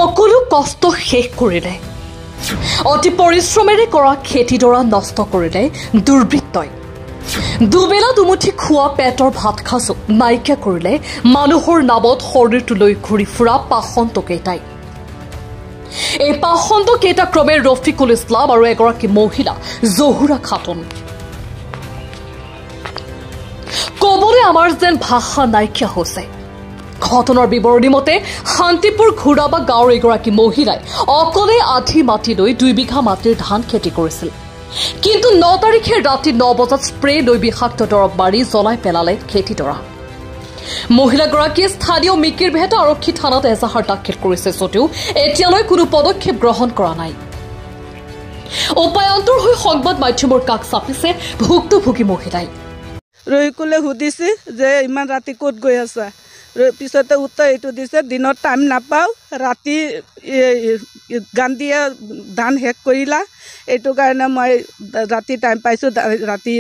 সকলো কষ্ট শেষ কৰিলে অতি পৰিশ্ৰমেৰে কৰা খেতিডৰা নষ্ট কৰিলে দুৰ্বৃত্তই দুবেলা দুমুঠি খোৱা পেটৰ ভাত খাজো নাইকিয়া কৰিলে মানুহৰ নামত শৰীৰটো লৈ ঘূৰি ফুৰা পাখণ্ডকেইটাই এই পাখণ্ডকেইটা ক্ৰমে ৰফিকুল ইছলাম আৰু এগৰাকী মহিলা জহুৰা খাতুন কবলৈ আমাৰ যেন ভাষা নাইকিয়া হৈছে ঘটনাৰ বিৱৰণী মতে শান্তিপুৰ ঘোৰাবা গাঁৱৰ এগৰাকী মহিলাই অকলে আধি মাটি লৈ 2 বিঘা মাটিৰ ধান খেতি কৰিছিল কিন্তু 9 তাৰিখে ৰাতি 9 বজাত স্প্ৰে লৈ বিষাক্ত দৰৱ মাৰি জ্বলাই পেলালে খেতিডৰা মহিলাগৰাকীয়ে স্থানীয় মিকিৰভেটা আৰক্ষী থানাত এজাহাৰ দাখিল কৰিছে যদিও এতিয়ালৈ কোনো পদক্ষেপ গ্ৰহণ কৰা নাই উপায়ন্তৰ হৈ সংবাদ মাধ্যমৰ কাষ চাপিছে ভুক্তভোগী মহিলাই ৰহিকুলে সুধিছে যে ইমান ৰাতি ক'ত গৈ আছা পিছতে উত্তৰ এইটো দিছে দিনত টাইম নাপাওঁ ৰাতি গান দিয়ে ধান শেষ কৰিলা এইটো কাৰণে মই ৰাতি টাইম পাইছোঁ ৰাতি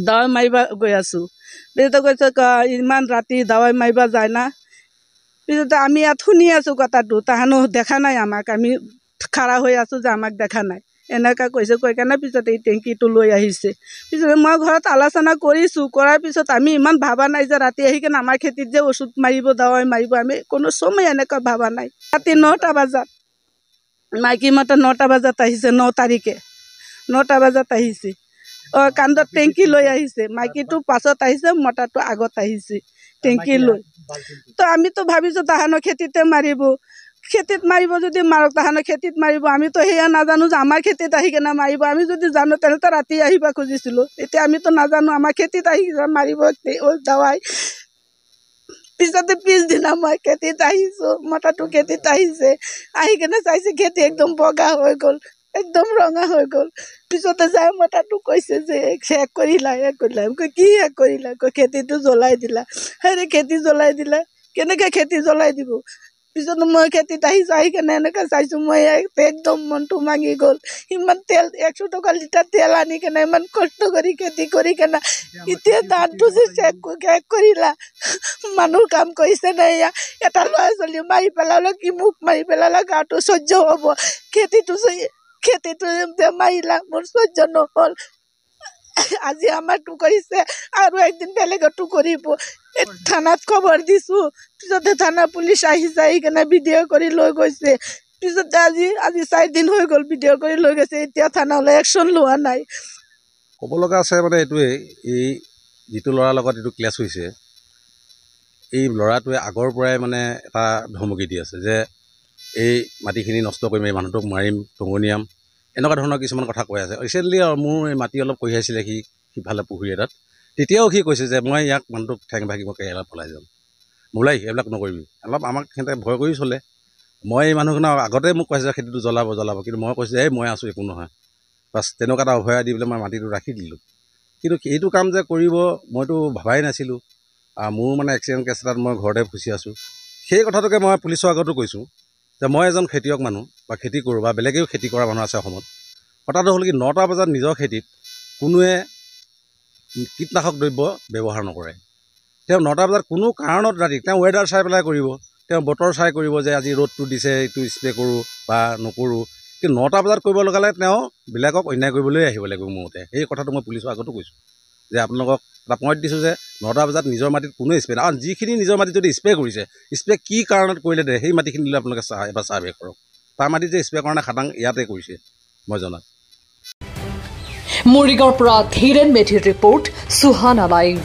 দাৱাই মাৰিব গৈ আছোঁ পিছতে কৈছে ইমান ৰাতি দাৱাই মাৰিব যায় না পিছতে আমি ইয়াত শুনি আছোঁ কথাটো তাহানো দেখা নাই আমাক আমি খাৰা হৈ আছোঁ যে আমাক দেখা নাই এনেকৈ কৈছে কৈ কেনে পিছত এই টেংকিটো লৈ আহিছে পিছতে মই ঘৰত আলোচনা কৰিছোঁ কৰাৰ পিছত আমি ইমান ভাবা নাই যে ৰাতি আহি কেনে আমাৰ খেতিত যে ঔষধ মাৰিব দাৱাই মাৰিব আমি কোনো সময় এনেকৈ ভাবা নাই ৰাতি 9টা বজাত মাইকী মতা 9টা বজাত আহিছে 9 তাৰিখে 9টা বজাত আহিছে কান্দত টেংকি লৈ আহিছে মাইকীটো পাছত আহিছে মতাটো আগত আহিছে টেংকি লৈ তো আমিতো ভাবিছোঁ তাহানো খেতিতে মাৰিব খেতিত মাৰিব যদি মাৰক তাহানো খেতিত মাৰিব আমিতো সেয়া নাজানো যে আমাৰ খেতিত আহি কেনে মাৰিব আমি যদি জানো তেনেহ'লে ৰাতি আহিব খুজিছিলোঁ এতিয়া আমিতো নাজানো আমাৰ খেতিত আহি মাৰিব দাৱাই পিছতে পিছদিনা মই খেতিত আহিছোঁ মতাটো খেতিত আহিছে আহি কেনে চাইছে খেতি একদম বগা হৈ গ'ল একদম ৰঙা হৈ গ'ল পিছতে যাই মতাটো কৈছে যে শেষ কৰিলা কি শেষ কৰিলা খেতিটো জ্বলাই দিলা হেৰি খেতি জ্বলাই দিলা কেনেকৈ খেতি জ্বলাই দিব পিছতে মই খেতিত আহিছোঁ আহি কেনে এনেকৈ চাইছোঁ মই একদম মনটো ভাঙি গ'ল ইমান তেল 100 টকা লিটাৰ তেল আনি কেনে ইমান কষ্ট কৰি খেতি কৰি কেনে এতিয়া ধানটো যে শেষ কৰিলা মানুহ কাম কৰিছে নাই এটা ল'ৰা ছোৱালী মাৰি পেলালে কি মুখ মাৰি পেলালে গাটো সহ্য হ'ব খেতিটো যে মাৰিলা মোৰ সহ্য নহ'ল আজি আমাৰটো কৰিছে আৰু একদিন বেলেগতো কৰিব থানাত খবৰ দিছোঁ পিছতে থানা পুলিচ আহিছে আহি কেনে ভিডিঅ' কৰি লৈ গৈছে পিছতে আজি 4 দিন হৈ গ'ল ভিডিঅ' কৰি লৈ গৈছে এতিয়া থানালৈ একশ্যন লোৱা নাই ক'ব লগা আছে মানে এইটোৱে এই যিটো ল'ৰাৰ লগত এইটো ক্লেছ হৈছে এই ল'ৰাটোৱে আগৰ পৰাই মানে এটা ধমকি দি আছে যে এই মাটিখিনি নষ্ট কৰিম এই মানুহটোক মাৰিম টঙনিয়াম এনেকুৱা ধৰণৰ কিছুমান কথা কৈ আছে ৰিচেণ্টলি মোৰ এই মাটি অলপ কঢ়িয়াইছিলে সিফালে পুখুৰী এটাত তেতিয়াও সি কৈছে যে মই ইয়াক মানুহটোক ঠেং ভাগি মই কেৰেলা পলাই যাম মোলাই এইবিলাক নকৰিবি অলপ আমাক সিহঁতে ভয় কৰি চলে মই এই মানুহখনক আগতে মোক কৈছে যে খেতিটো জ্বলাব কিন্তু মই কৈছোঁ এই মই আছোঁ একো নহয় বাছ তেনেকুৱা এটা অভয়া দি পেলাই মই মাটিটো ৰাখি দিলোঁ কিন্তু এইটো কাম যে কৰিব মইতো ভবাই নাছিলোঁ মোৰ মানে এক্সিডেণ্ট কেছ এটাত মই ঘৰতে ফচি আছোঁ সেই কথাটোকে মই পুলিচৰ আগতো কৈছোঁ যে মই এজন খেতিয়ক মানুহ বা খেতি কৰোঁ বা বেলেগেও খেতি কৰা মানুহ আছে অসমত কথাটো হ'ল কি 9টা বজাত নিজৰ খেতিত কোনোৱে কীটনাশক দ্ৰব্য ব্যৱহাৰ নকৰে তেওঁ 9টা বজাত কোনো কাৰণত ৰাতি তেওঁ ৱেডাৰ চাই পেলাই কৰিব তেওঁ বতৰ চাই কৰিব যে আজি ৰ'দটো দিছে এইটো স্প্ৰে কৰোঁ বা নকৰোঁ কিন্তু 9টা বজাত কৰিব লগালে তেওঁ বেলেগক অন্যায় কৰিবলৈ আহিব লাগিব মোৰ মতে সেই কথাটো মই পুলিচৰ আগতো কৈছোঁ যে আপোনালোকক এটা পইণ্ট দিছোঁ যে 9টা বজাত নিজৰ মাটিত কোনো স্প্ৰে আৰু যিখিনি নিজৰ মাটিত যদি স্প্ৰে কৰিছে স্প্ৰে কি কাৰণত কৰিলে দে সেই মাটিখিনি লৈ আপোনালোকে এবাৰ ছাৰ্ভে কৰক তাৰ মাটিত যে স্প্ৰে কৰা নাই খাটাং ইয়াতে কৰিছে মই জনাত মৰিগাঁৱৰ পৰা ধীৰেন মেধিৰ ৰিপৰ্ট সুহানা লাইভ।